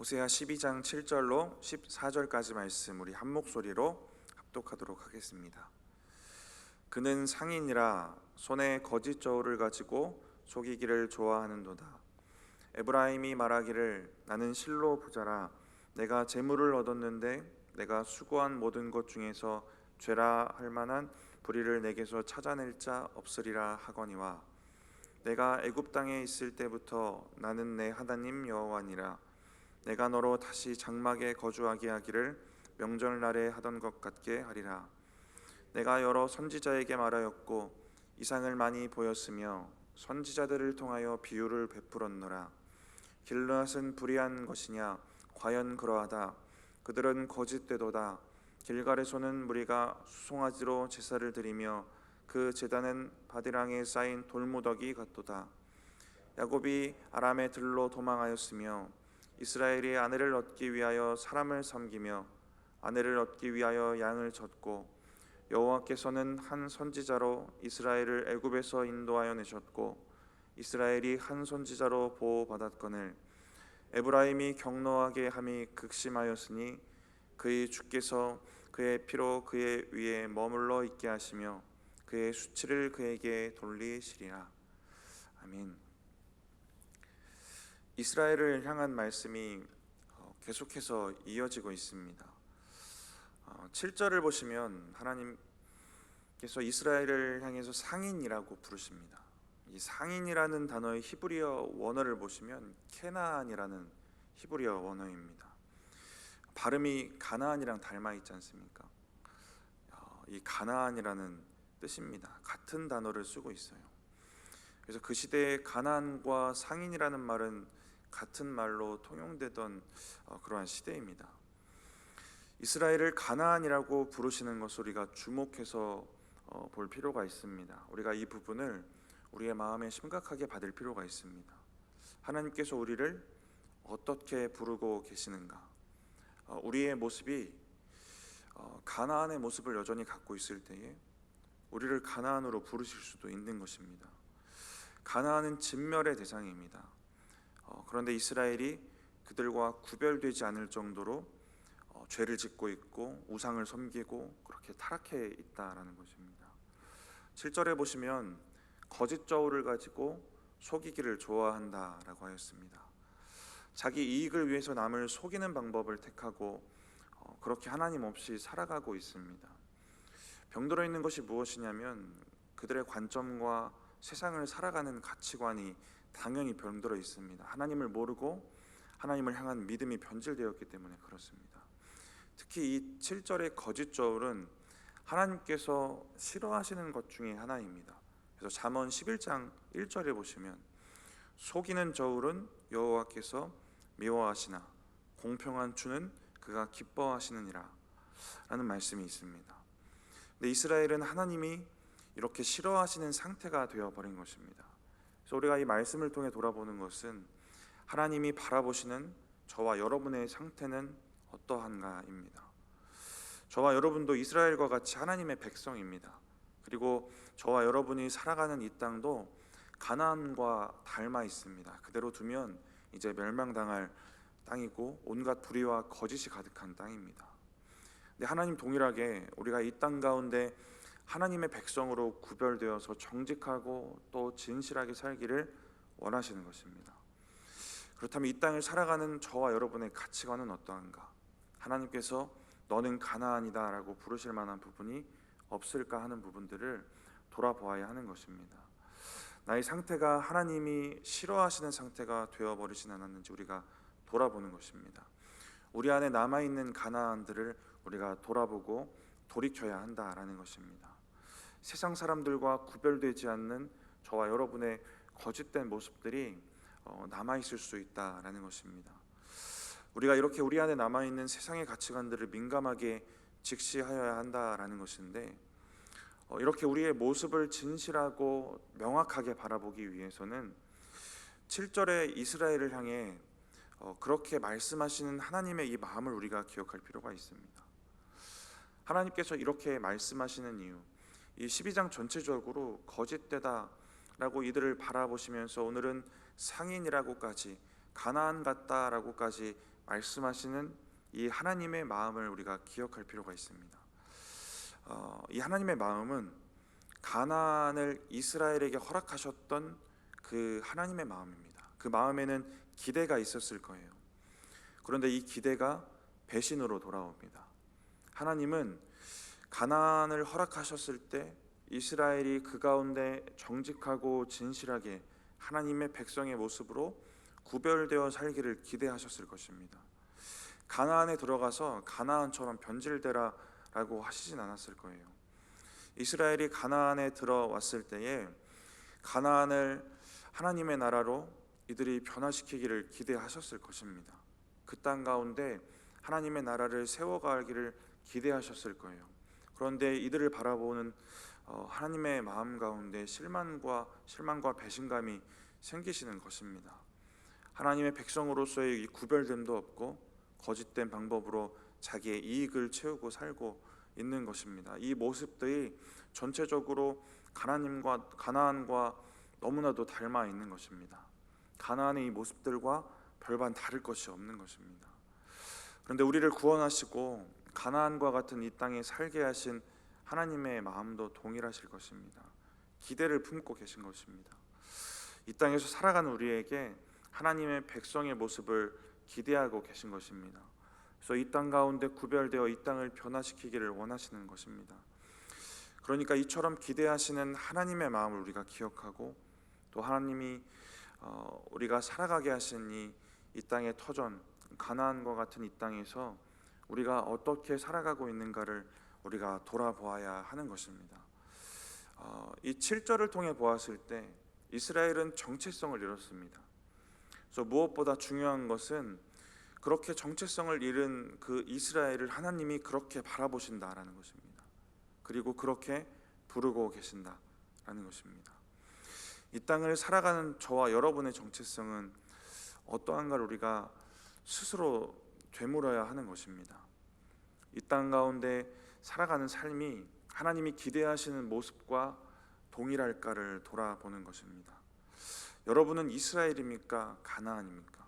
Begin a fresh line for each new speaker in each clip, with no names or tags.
호세아 12장 7절로 14절까지 말씀 우리 한 목소리로 합독하도록 하겠습니다. 그는 상인이라 손에 거짓 저울을 가지고 속이기를 좋아하는도다. 에브라임이 말하기를 나는 실로 부자라 내가 재물을 얻었는데 내가 수고한 모든 것 중에서 죄라 할 만한 불의를 내게서 찾아낼 자 없으리라 하거니와 내가 애굽 땅에 있을 때부터 나는 내 하나님 여호와니라. 내가 너로 다시 장막에 거주하게 하기를 명절날에 하던 것 같게 하리라. 내가 여러 선지자에게 말하였고 이상을 많이 보였으며 선지자들을 통하여 비유를 베풀었노라. 길르앗은 불의한 것이냐? 과연 그러하다. 그들은 거짓되도다. 길갈에서는 무리가 수송아지로 제사를 드리며 그 제단은 바디랑에 쌓인 돌무더기 같도다. 야곱이 아람의 들로 도망하였으며 이스라엘이 아내를 얻기 위하여 사람을 섬기며 아내를 얻기 위하여 양을 쳤고 여호와께서는 한 선지자로 이스라엘을 애굽에서 인도하여 내셨고 이스라엘이 한 선지자로 보호받았거늘 에브라임이 경노하게 함이 극심하였으니 그의 주께서 그의 피로 그의 위에 머물러 있게 하시며 그의 수치를 그에게 돌리시리라. 아멘. 이스라엘을 향한 말씀이 계속해서 이어지고 있습니다. 7절을 보시면 하나님께서 이스라엘을 향해서 상인이라고 부르십니다. 이 상인이라는 단어의 히브리어 원어를 보시면 케나안이라는 히브리어 원어입니다. 발음이 가나안이랑 닮아 있지 않습니까? 이 가나안이라는 뜻입니다. 같은 단어를 쓰고 있어요. 그래서 그 시대에 가나안과 상인이라는 말은 같은 말로 통용되던 그러한 시대입니다. 이스라엘을 가나안이라고 부르시는 것을 우리가 주목해서 볼 필요가 있습니다. 우리가 이 부분을 우리의 마음에 심각하게 받을 필요가 있습니다. 하나님께서 우리를 어떻게 부르고 계시는가? 우리의 모습이 가나안의 모습을 여전히 갖고 있을 때에 우리를 가나안으로 부르실 수도 있는 것입니다. 가나안은 진멸의 대상입니다. 그런데 이스라엘이 그들과 구별되지 않을 정도로 죄를 짓고 있고 우상을 섬기고 그렇게 타락해 있다라는 것입니다. 7절에 보시면 거짓 저울을 가지고 속이기를 좋아한다라고 하였습니다. 자기 이익을 위해서 남을 속이는 방법을 택하고 그렇게 하나님 없이 살아가고 있습니다. 병들어 있는 것이 무엇이냐면 그들의 관점과 세상을 살아가는 가치관이 당연히 병들어 있습니다. 하나님을 모르고 하나님을 향한 믿음이 변질되었기 때문에 그렇습니다. 특히 이 7절의 거짓 저울은 하나님께서 싫어하시는 것 중에 하나입니다. 그래서 잠언 11장 1절에 보시면 속이는 저울은 여호와께서 미워하시나 공평한 주는 그가 기뻐하시느니라 라는 말씀이 있습니다. 근데 이스라엘은 하나님이 이렇게 싫어하시는 상태가 되어버린 것입니다. 그래서 우리가 이 말씀을 통해 돌아보는 것은 하나님이 바라보시는 저와 여러분의 상태는 어떠한가입니다. 저와 여러분도 이스라엘과 같이 하나님의 백성입니다. 그리고 저와 여러분이 살아가는 이 땅도 가나안과 닮아 있습니다. 그대로 두면 이제 멸망당할 땅이고 온갖 불의와 거짓이 가득한 땅입니다. 근데 하나님 동일하게 우리가 이 땅 가운데 하나님의 백성으로 구별되어서 정직하고 또 진실하게 살기를 원하시는 것입니다. 그렇다면 이 땅을 살아가는 저와 여러분의 가치관은 어떠한가? 하나님께서 너는 가나안이다 라고 부르실 만한 부분이 없을까 하는 부분들을 돌아보아야 하는 것입니다. 나의 상태가 하나님이 싫어하시는 상태가 되어버리진 않았는지 우리가 돌아보는 것입니다. 우리 안에 남아있는 가나안들을 우리가 돌아보고 돌이켜야 한다라는 것입니다. 세상 사람들과 구별되지 않는 저와 여러분의 거짓된 모습들이 남아있을 수 있다라는 것입니다. 우리가 이렇게 우리 안에 남아있는 세상의 가치관들을 민감하게 직시하여야 한다라는 것인데 이렇게 우리의 모습을 진실하고 명확하게 바라보기 위해서는 7절의 이스라엘을 향해 그렇게 말씀하시는 하나님의 이 마음을 우리가 기억할 필요가 있습니다. 하나님께서 이렇게 말씀하시는 이유, 이 12장 전체적으로 거짓되다 라고 이들을 바라보시면서 오늘은 상인이라고까지 가나안 같다라고까지 말씀하시는 이 하나님의 마음을 우리가 기억할 필요가 있습니다. 이 하나님의 마음은 가나안을 이스라엘에게 허락하셨던 그 하나님의 마음입니다. 그 마음에는 기대가 있었을 거예요. 그런데 이 기대가 배신으로 돌아옵니다. 하나님은 가나안을 허락하셨을 때 이스라엘이 그 가운데 정직하고 진실하게 하나님의 백성의 모습으로 구별되어 살기를 기대하셨을 것입니다. 가나안에 들어가서 가나안처럼 변질되라라고 하시진 않았을 거예요. 이스라엘이 가나안에 들어왔을 때에 가나안을 하나님의 나라로 이들이 변화시키기를 기대하셨을 것입니다. 그 땅 가운데 하나님의 나라를 세워가기를 기대하셨을 거예요. 그런데 이들을 바라보는 하나님의 마음 가운데 실망과 배신감이 생기시는 것입니다. 하나님의 백성으로서의 이 구별됨도 없고 거짓된 방법으로 자기의 이익을 채우고 살고 있는 것입니다. 이 모습들이 전체적으로 가나안과 너무나도 닮아 있는 것입니다. 가나안의 이 모습들과 별반 다를 것이 없는 것입니다. 그런데 우리를 구원하시고 가나안과 같은 이 땅에 살게 하신 하나님의 마음도 동일하실 것입니다. 기대를 품고 계신 것입니다. 이 땅에서 살아가는 우리에게 하나님의 백성의 모습을 기대하고 계신 것입니다. 그래서 이 땅 가운데 구별되어 이 땅을 변화시키기를 원하시는 것입니다. 그러니까 이처럼 기대하시는 하나님의 마음을 우리가 기억하고 또 하나님이 우리가 살아가게 하신 이 땅의 터전 가나안과 같은 이 땅에서 우리가 어떻게 살아가고 있는가를 우리가 돌아보아야 하는 것입니다. 이 7절을 통해 보았을 때 이스라엘은 정체성을 잃었습니다. 그래서 무엇보다 중요한 것은 그렇게 정체성을 잃은 그 이스라엘을 하나님이 그렇게 바라보신다라는 것입니다. 그리고 그렇게 부르고 계신다라는 것입니다. 이 땅을 살아가는 저와 여러분의 정체성은 어떠한가를 우리가 스스로 되물어야 하는 것입니다. 이 땅 가운데 살아가는 삶이 하나님이 기대하시는 모습과 동일할까를 돌아보는 것입니다. 여러분은 이스라엘입니까? 가나안입니까?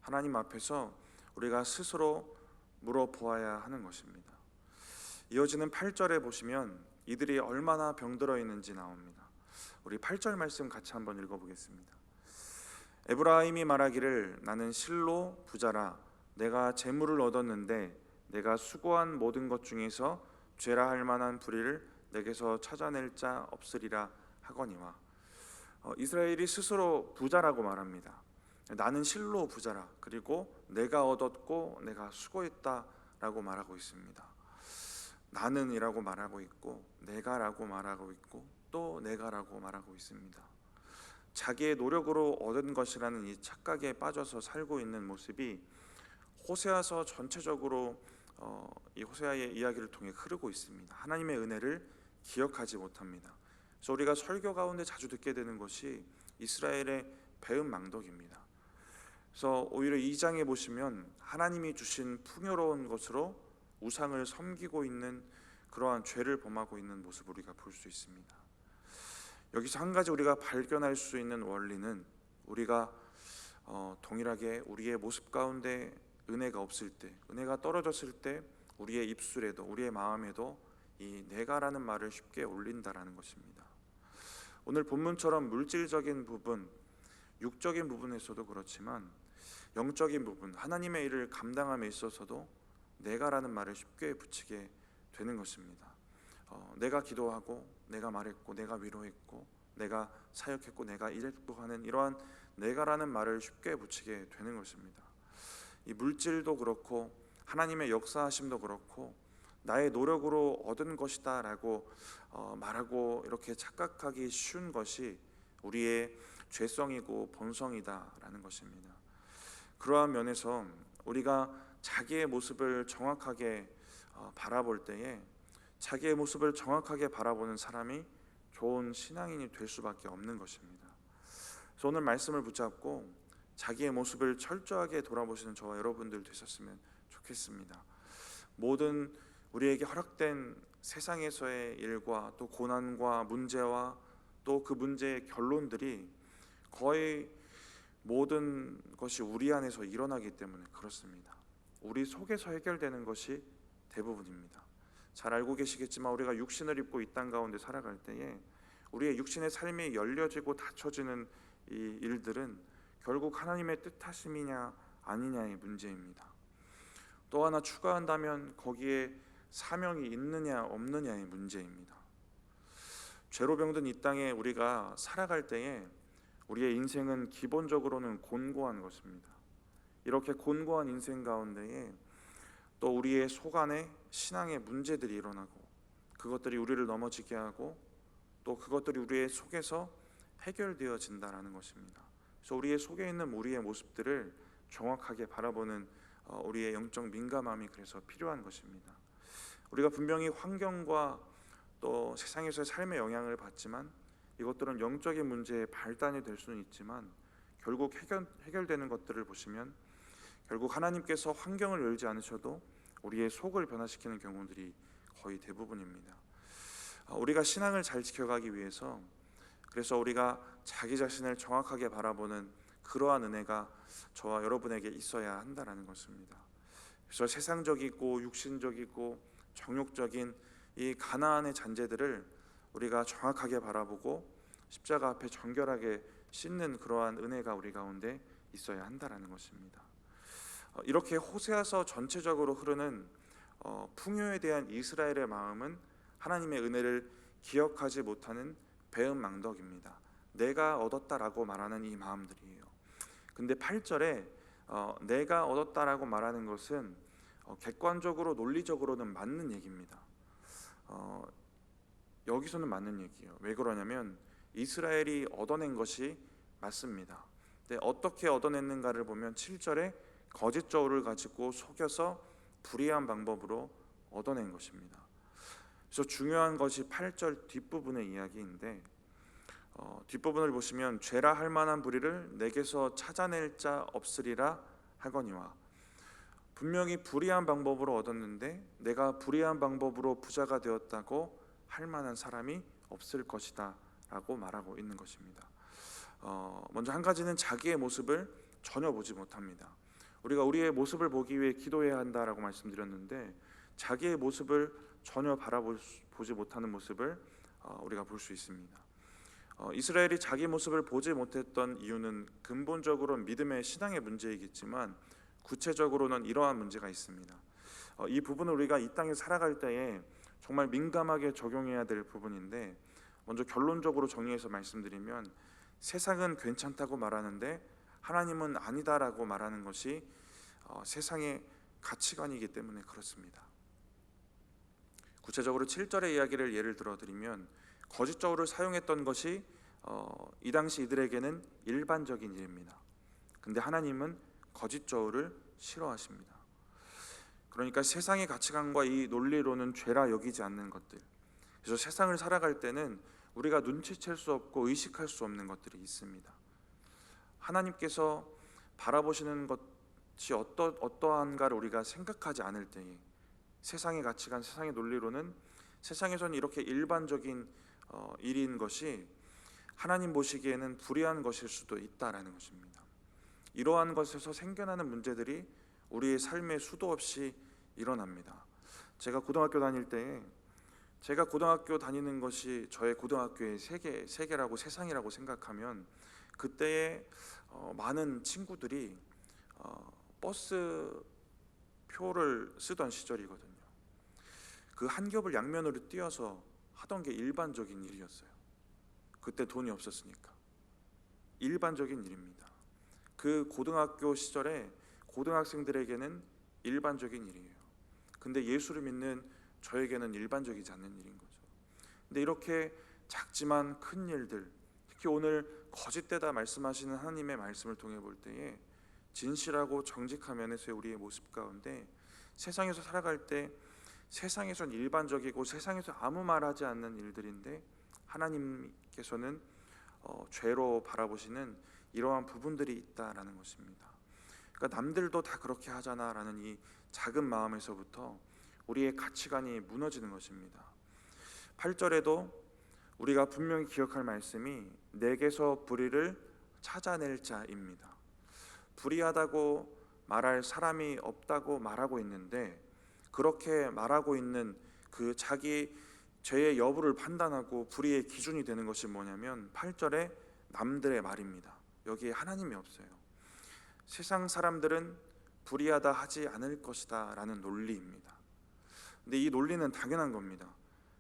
하나님 앞에서 우리가 스스로 물어보아야 하는 것입니다. 이어지는 8절에 보시면 이들이 얼마나 병들어 있는지 나옵니다. 우리 8절 말씀 같이 한번 읽어보겠습니다. 에브라임이 말하기를 나는 실로 부자라 내가 재물을 얻었는데 내가 수고한 모든 것 중에서 죄라 할 만한 불의를 내게서 찾아낼 자 없으리라 하거니와. 이스라엘이 스스로 부자라고 말합니다. 나는 실로 부자라. 그리고 내가 얻었고 내가 수고했다라고 말하고 있습니다. 나는이라고 말하고 있고 내가라고 말하고 있고 또 내가라고 말하고 있습니다. 자기의 노력으로 얻은 것이라는 이 착각에 빠져서 살고 있는 모습이 호세아서 전체적으로 이 호세아의 이야기를 통해 흐르고 있습니다. 하나님의 은혜를 기억하지 못합니다. 그래서 우리가 설교 가운데 자주 듣게 되는 것이 이스라엘의 배은망덕입니다. 그래서 오히려 2장에 보시면 하나님이 주신 풍요로운 것으로 우상을 섬기고 있는 그러한 죄를 범하고 있는 모습을 우리가 볼 수 있습니다. 여기서 한 가지 우리가 발견할 수 있는 원리는 우리가 동일하게 우리의 모습 가운데 은혜가 없을 때, 은혜가 떨어졌을 때 우리의 입술에도 우리의 마음에도 이 내가라는 말을 쉽게 올린다라는 것입니다. 오늘 본문처럼 물질적인 부분, 육적인 부분에서도 그렇지만 영적인 부분, 하나님의 일을 감당함에 있어서도 내가라는 말을 쉽게 붙이게 되는 것입니다. 내가 기도하고 내가 말했고 내가 위로했고 내가 사역했고 내가 일했고 하는 이러한 내가라는 말을 쉽게 붙이게 되는 것입니다. 이 물질도 그렇고 하나님의 역사하심도 그렇고 나의 노력으로 얻은 것이다 라고 말하고 이렇게 착각하기 쉬운 것이 우리의 죄성이고 본성이다 라는 것입니다. 그러한 면에서 우리가 자기의 모습을 정확하게 바라볼 때에 자기의 모습을 정확하게 바라보는 사람이 좋은 신앙인이 될 수밖에 없는 것입니다. 그래서 오늘 말씀을 붙잡고 자기의 모습을 철저하게 돌아보시는 저와 여러분들 되셨으면 좋겠습니다. 모든 우리에게 허락된 세상에서의 일과 또 고난과 문제와 또 그 문제의 결론들이 거의 모든 것이 우리 안에서 일어나기 때문에 그렇습니다. 우리 속에서 해결되는 것이 대부분입니다. 잘 알고 계시겠지만 우리가 육신을 입고 이 땅 가운데 살아갈 때에 우리의 육신의 삶이 열려지고 닫혀지는 이 일들은 결국 하나님의 뜻하심이냐 아니냐의 문제입니다. 또 하나 추가한다면 거기에 사명이 있느냐 없느냐의 문제입니다. 죄로 병든 이 땅에 우리가 살아갈 때에 우리의 인생은 기본적으로는 곤고한 것입니다. 이렇게 곤고한 인생 가운데에 또 우리의 속 안에 신앙의 문제들이 일어나고 그것들이 우리를 넘어지게 하고 또 그것들이 우리의 속에서 해결되어진다라는 것입니다. 그래서 우리의 속에 있는 우리의 모습들을 정확하게 바라보는 우리의 영적 민감함이 그래서 필요한 것입니다. 우리가 분명히 환경과 또 세상에서의 삶의 영향을 받지만 이것들은 영적인 문제의 발단이 될 수는 있지만 결국 해결되는 것들을 보시면 결국 하나님께서 환경을 열지 않으셔도 우리의 속을 변화시키는 경우들이 거의 대부분입니다. 우리가 신앙을 잘 지켜가기 위해서 그래서 우리가 자기 자신을 정확하게 바라보는 그러한 은혜가 저와 여러분에게 있어야 한다는 것입니다. 그래서 세상적이고 육신적이고 정욕적인 이 가나안의 잔재들을 우리가 정확하게 바라보고 십자가 앞에 정결하게 씻는 그러한 은혜가 우리 가운데 있어야 한다는 것입니다. 이렇게 호세아서 전체적으로 흐르는 풍요에 대한 이스라엘의 마음은 하나님의 은혜를 기억하지 못하는 배은망덕입니다. 내가 얻었다라고 말하는 이 마음들이에요. 근데 8절에 내가 얻었다라고 말하는 것은 객관적으로 논리적으로는 맞는 얘기입니다. 여기서는 맞는 얘기예요. 왜 그러냐면 이스라엘이 얻어낸 것이 맞습니다. 근데 어떻게 얻어냈는가를 보면 7절에 거짓 저울을 가지고 속여서 불의한 방법으로 얻어낸 것입니다. 그래서 중요한 것이 8절 뒷부분의 이야기인데 뒷부분을 보시면 죄라 할 만한 불의를 내게서 찾아낼 자 없으리라 하거니와 분명히 불의한 방법으로 얻었는데 내가 불의한 방법으로 부자가 되었다고 할 만한 사람이 없을 것이다 라고 말하고 있는 것입니다. 먼저 한 가지는 자기의 모습을 전혀 보지 못합니다. 우리가 우리의 모습을 보기 위해 기도해야 한다라고 말씀드렸는데 자기의 모습을 전혀 바라보지 못하는 모습을 우리가 볼 수 있습니다. 이스라엘이 자기 모습을 보지 못했던 이유는 근본적으로 믿음의 신앙의 문제이겠지만 구체적으로는 이러한 문제가 있습니다. 이 부분을 우리가 이 땅에 살아갈 때에 정말 민감하게 적용해야 될 부분인데 먼저 결론적으로 정리해서 말씀드리면 세상은 괜찮다고 말하는데 하나님은 아니다라고 말하는 것이 세상의 가치관이기 때문에 그렇습니다. 구체적으로 7절의 이야기를 예를 들어드리면 거짓 저울을 사용했던 것이 이 당시 이들에게는 일반적인 일입니다. 근데 하나님은 거짓 저울을 싫어하십니다. 그러니까 세상의 가치관과 이 논리로는 죄라 여기지 않는 것들, 그래서 세상을 살아갈 때는 우리가 눈치챌 수 없고 의식할 수 없는 것들이 있습니다. 하나님께서 바라보시는 것이 어떠한가를 우리가 생각하지 않을 때에 세상의 가치관, 세상의 논리로는 세상에서는 이렇게 일반적인 일인 것이 하나님 보시기에는 불의한 것일 수도 있다라는 것입니다. 이러한 것에서 생겨나는 문제들이 우리의 삶에 수도 없이 일어납니다. 제가 고등학교 다닐 때에 제가 고등학교 다니는 것이 저의 고등학교의 세계라고 세상이라고 생각하면 그때에 많은 친구들이 버스 표를 쓰던 시절이거든요. 그 한 겹을 양면으로 띄어서 하던 게 일반적인 일이었어요. 그때 돈이 없었으니까 일반적인 일입니다. 그 고등학교 시절에 고등학생들에게는 일반적인 일이에요. 근데 예수를 믿는 저에게는 일반적이지 않는 일인 거죠. 근데 이렇게 작지만 큰 일들, 특히 오늘 거짓되다 말씀하시는 하나님의 말씀을 통해 볼 때에 진실하고 정직한 면에서의 우리의 모습 가운데 세상에서 살아갈 때 세상에선 일반적이고 세상에서 아무 말하지 않는 일들인데 하나님께서는 죄로 바라보시는 이러한 부분들이 있다라는 것입니다. 그러니까 남들도 다 그렇게 하잖아라는 이 작은 마음에서부터 우리의 가치관이 무너지는 것입니다. 8절에도 우리가 분명히 기억할 말씀이 내게서 불의를 찾아낼 자입니다. 불의하다고 말할 사람이 없다고 말하고 있는데, 그렇게 말하고 있는 그 자기 죄의 여부를 판단하고 불의의 기준이 되는 것이 뭐냐면 8절에 남들의 말입니다. 여기에 하나님이 없어요. 세상 사람들은 불의하다 하지 않을 것이다 라는 논리입니다. 근데 이 논리는 당연한 겁니다.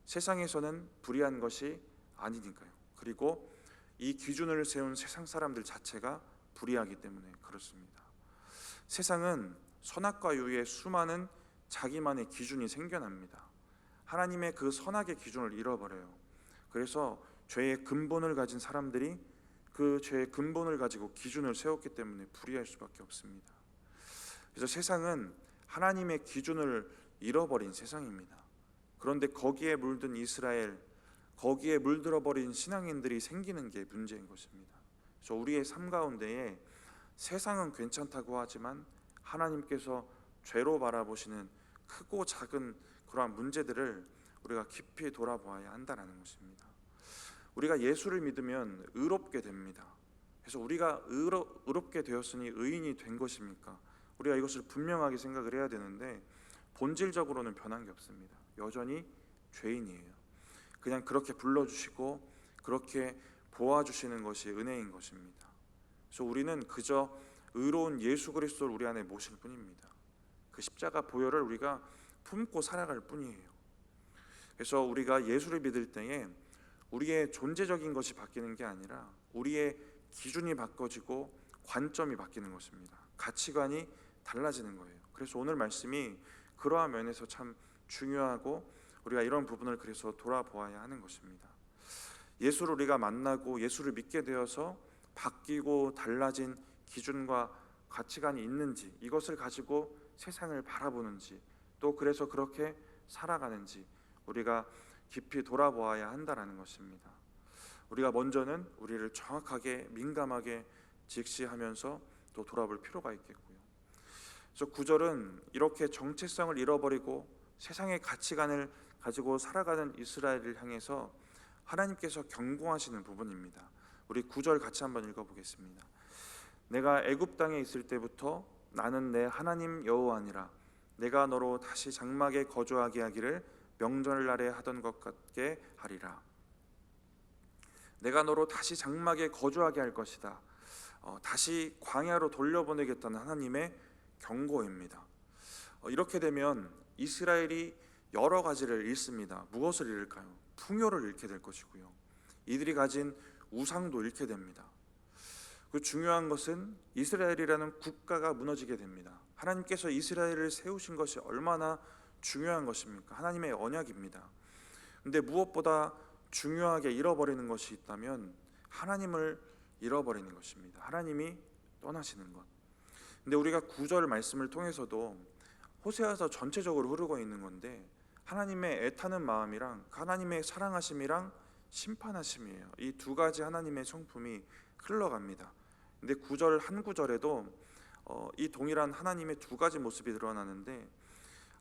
세상에서는 불의한 것이 아니니까요. 그리고 이 기준을 세운 세상 사람들 자체가 불의하기 때문에 그렇습니다. 세상은 선악과 유의 수많은 자기만의 기준이 생겨납니다. 하나님의 그 선악의 기준을 잃어버려요. 그래서 죄의 근본을 가진 사람들이 그 죄의 근본을 가지고 기준을 세웠기 때문에 불의할 수밖에 없습니다. 그래서 세상은 하나님의 기준을 잃어버린 세상입니다. 그런데 거기에 물든 이스라엘, 거기에 물들어버린 신앙인들이 생기는 게 문제인 것입니다. 그래서 우리의 삶 가운데에 세상은 괜찮다고 하지만 하나님께서 죄로 바라보시는 크고 작은 그러한 문제들을 우리가 깊이 돌아보아야 한다는 것입니다. 우리가 예수를 믿으면 의롭게 됩니다. 그래서 우리가 의롭게 되었으니 의인이 된 것입니까? 우리가 이것을 분명하게 생각을 해야 되는데, 본질적으로는 변한 게 없습니다. 여전히 죄인이에요. 그냥 그렇게 불러주시고 그렇게 보아주시는 것이 은혜인 것입니다. 그래서 우리는 그저 의로운 예수 그리스도를 우리 안에 모실 뿐입니다. 그 십자가 보혈을 우리가 품고 살아갈 뿐이에요. 그래서 우리가 예수를 믿을 때에 우리의 존재적인 것이 바뀌는 게 아니라 우리의 기준이 바꿔지고 관점이 바뀌는 것입니다. 가치관이 달라지는 거예요. 그래서 오늘 말씀이 그러한 면에서 참 중요하고 우리가 이런 부분을 그래서 돌아보아야 하는 것입니다. 예수를 우리가 만나고 예수를 믿게 되어서 바뀌고 달라진 기준과 가치관이 있는지, 이것을 가지고 세상을 바라보는지, 또 그래서 그렇게 살아가는지 우리가 깊이 돌아보아야 한다는 것입니다. 우리가 먼저는 우리를 정확하게 민감하게 직시하면서 또 돌아볼 필요가 있겠고요. 그래서 9절은 이렇게 정체성을 잃어버리고 세상의 가치관을 가지고 살아가는 이스라엘을 향해서 하나님께서 경고하시는 부분입니다. 우리 9절 같이 한번 읽어보겠습니다. 내가 애굽 땅에 있을 때부터 나는 내 하나님 여호와니라. 내가 너로 다시 장막에 거주하게 하기를 명절날에 하던 것 같게 하리라. 내가 너로 다시 장막에 거주하게 할 것이다. 다시 광야로 돌려보내겠다는 하나님의 경고입니다. 이렇게 되면 이스라엘이 여러 가지를 잃습니다. 무엇을 잃을까요? 풍요를 잃게 될 것이고요. 이들이 가진 우상도 잃게 됩니다. 그 중요한 것은 이스라엘이라는 국가가 무너지게 됩니다. 하나님께서 이스라엘을 세우신 것이 얼마나 중요한 것입니까? 하나님의 언약입니다. 근데 무엇보다 중요하게 잃어버리는 것이 있다면 하나님을 잃어버리는 것입니다. 하나님이 떠나시는 것. 근데 우리가 9절 말씀을 통해서도 호세아서 전체적으로 흐르고 있는 건데, 하나님의 애타는 마음이랑 하나님의 사랑하심이랑 심판하심이에요. 이 두 가지 하나님의 성품이 흘러갑니다. 근데 9절 한 구절에도 이 동일한 하나님의 두 가지 모습이 드러나는데,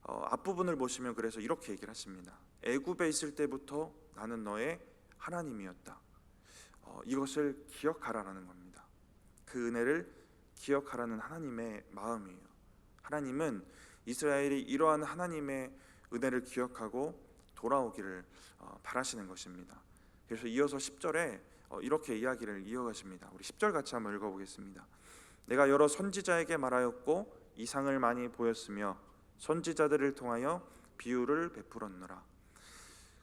앞부분을 보시면 그래서 이렇게 얘기를 하십니다. 애굽에 있을 때부터 나는 너의 하나님이었다. 이것을 기억하라라는 겁니다. 그 은혜를 기억하라는 하나님의 마음이에요. 하나님은 이스라엘이 이러한 하나님의 은혜를 기억하고 돌아오기를 바라시는 것입니다. 그래서 이어서 10절에 이렇게 이야기를 이어가십니다. 우리 10절 같이 한번 읽어보겠습니다. 내가 여러 선지자에게 말하였고 이상을 많이 보였으며 선지자들을 통하여 비유를 베풀었노라.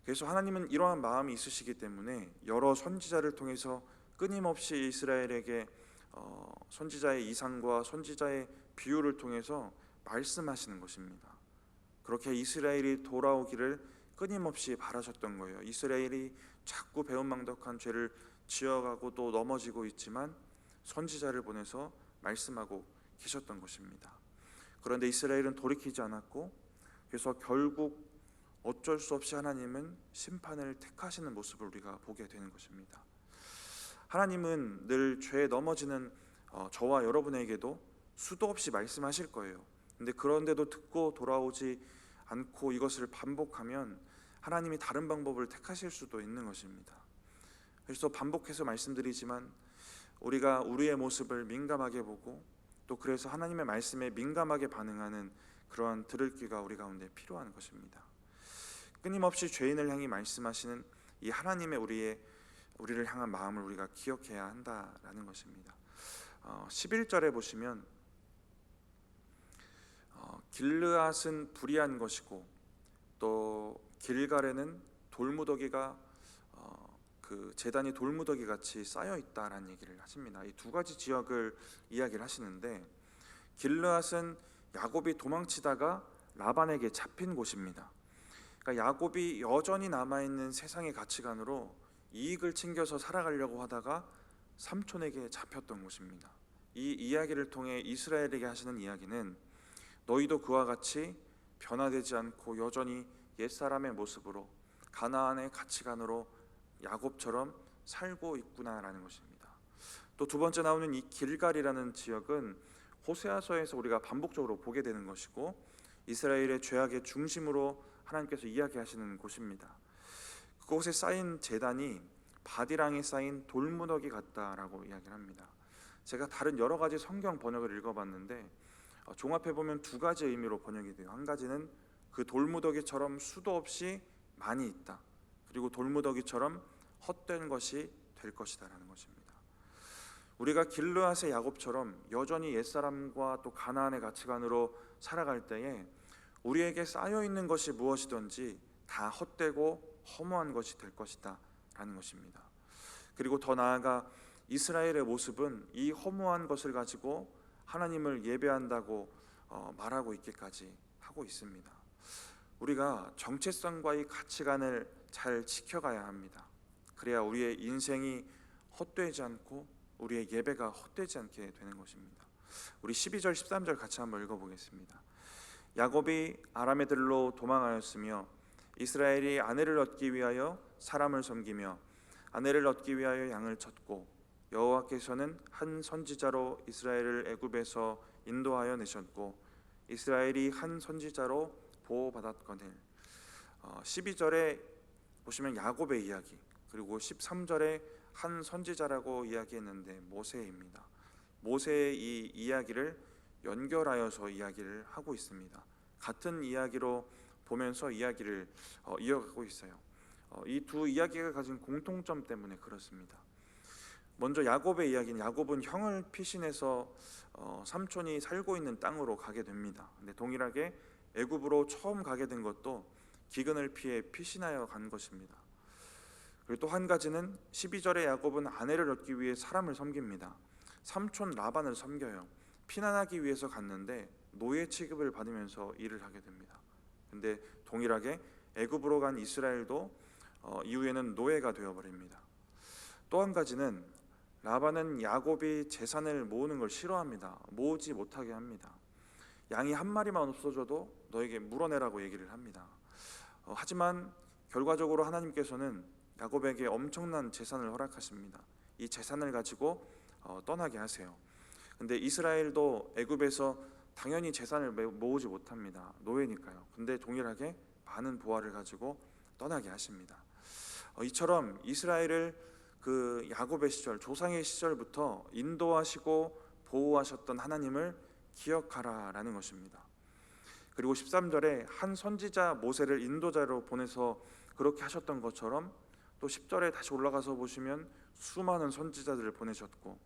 그래서 하나님은 이러한 마음이 있으시기 때문에 여러 선지자를 통해서 끊임없이 이스라엘에게 선지자의 이상과 선지자의 비유를 통해서 말씀하시는 것입니다. 그렇게 이스라엘이 돌아오기를 끊임없이 바라셨던 거예요. 이스라엘이 자꾸 배은망덕한 죄를 지어가고 또 넘어지고 있지만 선지자를 보내서 말씀하고 계셨던 것입니다. 그런데 이스라엘은 돌이키지 않았고, 그래서 결국 어쩔 수 없이 하나님은 심판을 택하시는 모습을 우리가 보게 되는 것입니다. 하나님은 늘 죄에 넘어지는 저와 여러분에게도 수도 없이 말씀하실 거예요. 근데 그런데도 듣고 돌아오지 않고 이것을 반복하면 하나님이 다른 방법을 택하실 수도 있는 것입니다. 그래서 반복해서 말씀드리지만 우리가 우리의 모습을 민감하게 보고 또 그래서 하나님의 말씀에 민감하게 반응하는 그러한 들을 귀가 우리 가운데 필요한 것입니다. 끊임없이 죄인을 향해 말씀하시는 이 하나님의 우리를 향한 마음을 우리가 기억해야 한다라는 것입니다. 11절에 보시면 길르앗은 불의한 것이고 또 길갈에는 돌무더기가 그 제단이 돌무더기 같이 쌓여 있다라는 얘기를 하십니다. 이 두 가지 지역을 이야기를 하시는데, 길르앗은 야곱이 도망치다가 라반에게 잡힌 곳입니다. 그러니까 야곱이 여전히 남아있는 세상의 가치관으로 이익을 챙겨서 살아가려고 하다가 삼촌에게 잡혔던 곳입니다. 이 이야기를 통해 이스라엘에게 하시는 이야기는 너희도 그와 같이 변화되지 않고 여전히 옛사람의 모습으로 가나안의 가치관으로 야곱처럼 살고 있구나라는 것입니다. 또 두 번째 나오는 이 길갈이라는 지역은 호세아서에서 우리가 반복적으로 보게 되는 것이고 이스라엘의 죄악의 중심으로 하나님께서 이야기하시는 곳입니다. 그곳에 쌓인 제단이 바디랑에 쌓인 돌무더기 같다라고 이야기를 합니다. 제가 다른 여러 가지 성경 번역을 읽어봤는데 종합해 보면 두 가지 의미로 번역이 돼요. 한 가지는 그 돌무더기처럼 수도 없이 많이 있다. 그리고 돌무더기처럼 헛된 것이 될 것이다라는 것입니다. 우리가 길르앗의 야곱처럼 여전히 옛사람과 또 가나안의 가치관으로 살아갈 때에 우리에게 쌓여 있는 것이 무엇이든지 다 헛되고 허무한 것이 될 것이다 라는 것입니다. 그리고 더 나아가 이스라엘의 모습은 이 허무한 것을 가지고 하나님을 예배한다고 말하고 있기까지 하고 있습니다. 우리가 정체성과 이 가치관을 잘 지켜가야 합니다. 그래야 우리의 인생이 헛되지 않고 우리의 예배가 헛되지 않게 되는 것입니다. 우리 12절 13절 같이 한번 읽어보겠습니다. 야곱이 아람에들로 도망하였으며 이스라엘이 아내를 얻기 위하여 사람을 섬기며 아내를 얻기 위하여 양을 쳤고 여호와께서는 한 선지자로 이스라엘을 애굽에서 인도하여 내셨고 이스라엘이 한 선지자로 보호받았거늘. 12절에 보시면 야곱의 이야기, 그리고 13절에 한 선지자라고 이야기했는데 모세입니다. 모세의 이 이야기를 연결하여서 이야기를 하고 있습니다. 같은 이야기로 보면서 이야기를 이어가고 있어요. 이 두 이야기가 가진 공통점 때문에 그렇습니다. 먼저 야곱의 이야기는 야곱은 형을 피신해서 삼촌이 살고 있는 땅으로 가게 됩니다. 근데 동일하게 애굽으로 처음 가게 된 것도 기근을 피해 피신하여 간 것입니다. 그리고 또 한 가지는 12절에 야곱은 아내를 얻기 위해 사람을 섬깁니다. 삼촌 라반을 섬겨요. 피난하기 위해서 갔는데 노예 취급을 받으면서 일을 하게 됩니다. 근데 동일하게 애굽으로 간 이스라엘도 이후에는 노예가 되어버립니다. 또 한 가지는 라반은 야곱이 재산을 모으는 걸 싫어합니다. 모으지 못하게 합니다. 양이 한 마리만 없어져도 너에게 물어내라고 얘기를 합니다. 하지만 결과적으로 하나님께서는 야곱에게 엄청난 재산을 허락하십니다. 이 재산을 가지고 떠나게 하세요. 근데 이스라엘도 애굽에서 당연히 재산을 모으지 못합니다. 노예니까요. 근데 동일하게 많은 부하를 가지고 떠나게 하십니다. 이처럼 이스라엘을 그 야곱의 시절, 조상의 시절부터 인도하시고 보호하셨던 하나님을 기억하라라는 것입니다. 그리고 13절에 한 선지자 모세를 인도자로 보내서 그렇게 하셨던 것처럼 또 10절에 다시 올라가서 보시면 수많은 선지자들을 보내셨고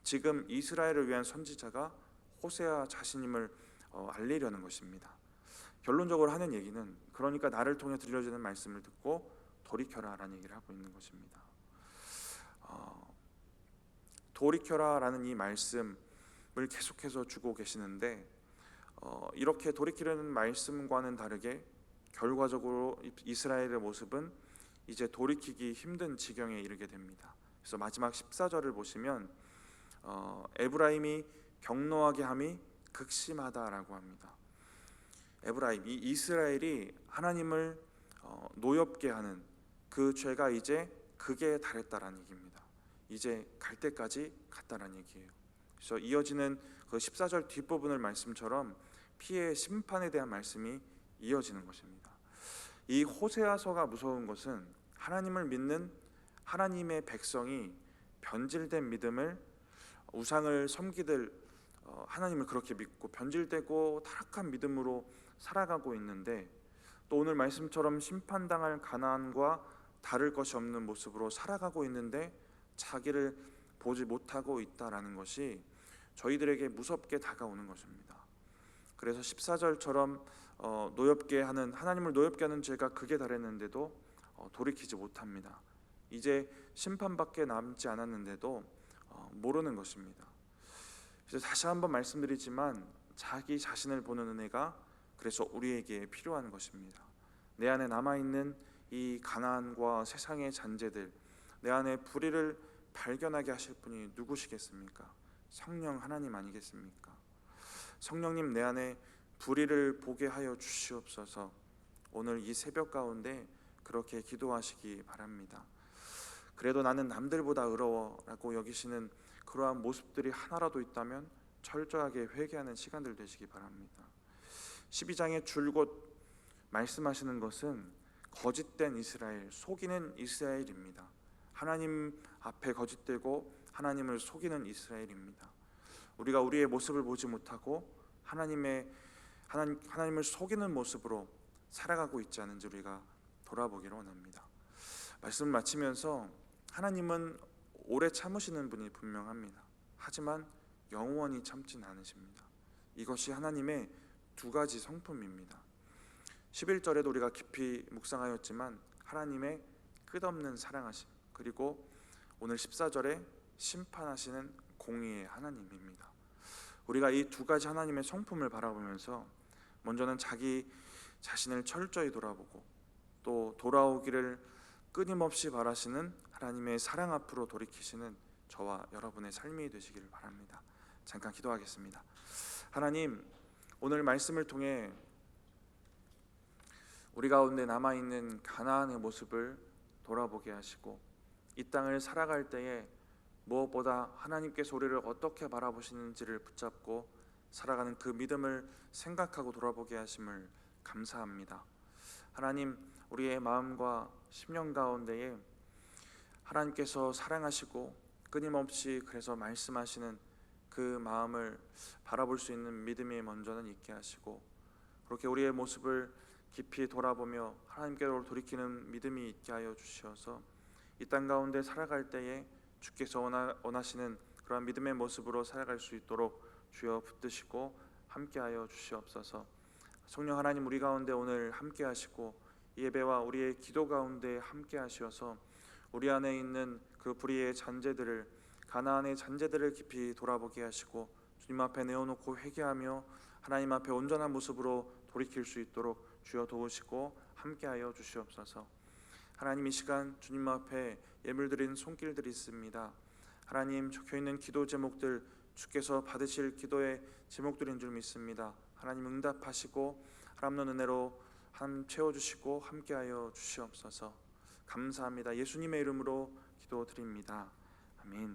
지금 이스라엘을 위한 선지자가 호세아 자신임을 알리려는 것입니다. 결론적으로 하는 얘기는 그러니까 나를 통해 들려지는 말씀을 듣고 돌이켜라라는 얘기를 하고 있는 것입니다. 돌이켜라라는 이 말씀을 계속해서 주고 계시는데 이렇게 돌이키려는 말씀과는 다르게 결과적으로 이스라엘의 모습은 이제 돌이키기 힘든 지경에 이르게 됩니다. 그래서 마지막 14절을 보시면 에브라임이 경노하게 함이 극심하다라고 합니다. 에브라임, 이 이스라엘이 하나님을 노엽게 하는 그 죄가 이제 극에 달했다라는 얘기입니다. 이제 갈 때까지 갔다라는 얘기예요. 그래서 이어지는 그 14절 뒷부분을 말씀처럼 피해의 심판에 대한 말씀이 이어지는 것입니다. 이 호세아서가 무서운 것은 하나님을 믿는 하나님의 백성이 변질된 믿음을 우상을 섬기들 하나님을 그렇게 믿고 변질되고 타락한 믿음으로 살아가고 있는데, 또 오늘 말씀처럼 심판당할 가나안과 다를 것이 없는 모습으로 살아가고 있는데 자기를 보지 못하고 있다라는 것이 저희들에게 무섭게 다가오는 것입니다. 그래서 14절처럼 하나님을 노엽게 하는 죄가 극에 달했는데도 돌이키지 못합니다. 이제 심판밖에 남지 않았는데도 모르는 것입니다. 그래서 다시 한번 말씀드리지만 자기 자신을 보는 은혜가 그래서 우리에게 필요한 것입니다. 내 안에 남아있는 이 가나안과 세상의 잔재들, 내 안에 불의를 발견하게 하실 분이 누구시겠습니까? 성령 하나님 아니겠습니까? 성령님, 내 안에 불의를 보게 하여 주시옵소서. 오늘 이 새벽 가운데 그렇게 기도하시기 바랍니다. 그래도 나는 남들보다 의로워라고 여기시는 그러한 모습들이 하나라도 있다면 철저하게 회개하는 시간들 되시기 바랍니다. 12장에 줄곧 말씀하시는 것은 거짓된 이스라엘, 속이는 이스라엘입니다. 하나님 앞에 거짓되고 하나님을 속이는 이스라엘입니다. 우리가 우리의 모습을 보지 못하고 하나님을 속이는 모습으로 살아가고 있지 않은지 우리가 돌아보기를 원합니다. 말씀을 마치면서 하나님은 오래 참으시는 분이 분명합니다. 하지만 영원히 참진 않으십니다. 이것이 하나님의 두 가지 성품입니다. 11절에도 우리가 깊이 묵상하였지만 하나님의 끝없는 사랑하심, 그리고 오늘 14절에 심판하시는 공의의 하나님입니다. 우리가 이 두 가지 하나님의 성품을 바라보면서 먼저는 자기 자신을 철저히 돌아보고 또 돌아오기를 끊임없이 바라시는 하나님의 사랑 앞으로 돌이키시는 저와 여러분의 삶이 되시기를 바랍니다. 잠깐 기도하겠습니다. 하나님, 오늘 말씀을 통해 우리 가운데 남아있는 가나안의 모습을 돌아보게 하시고 이 땅을 살아갈 때에 무엇보다 하나님께서 우리를 어떻게 바라보시는지를 붙잡고 살아가는 그 믿음을 생각하고 돌아보게 하심을 감사합니다. 하나님, 우리의 마음과 심령 가운데에 하나님께서 사랑하시고 끊임없이 그래서 말씀하시는 그 마음을 바라볼 수 있는 믿음이 먼저는 있게 하시고, 그렇게 우리의 모습을 깊이 돌아보며 하나님께로 돌이키는 믿음이 있게 하여 주시어서 이 땅 가운데 살아갈 때에 주께서 원하시는 그러한 믿음의 모습으로 살아갈 수 있도록 주여 붙드시고 함께하여 주시옵소서. 성령 하나님, 우리 가운데 오늘 함께하시고 이 예배와 우리의 기도 가운데 함께하시어서 우리 안에 있는 그 불의의 잔재들을, 가나안의 잔재들을 깊이 돌아보게 하시고 주님 앞에 내어놓고 회개하며 하나님 앞에 온전한 모습으로 돌이킬 수 있도록 주여 도우시고 함께하여 주시옵소서. 하나님, 이 시간 주님 앞에 예물드린 손길들이 있습니다. 하나님, 적혀있는 기도 제목들 주께서 받으실 기도의 제목들인 줄 믿습니다. 하나님 응답하시고 하나님의 은혜로 하나님 채워주시고 함께하여 주시옵소서. 감사합니다. 예수님의 이름으로 기도드립니다. 아멘.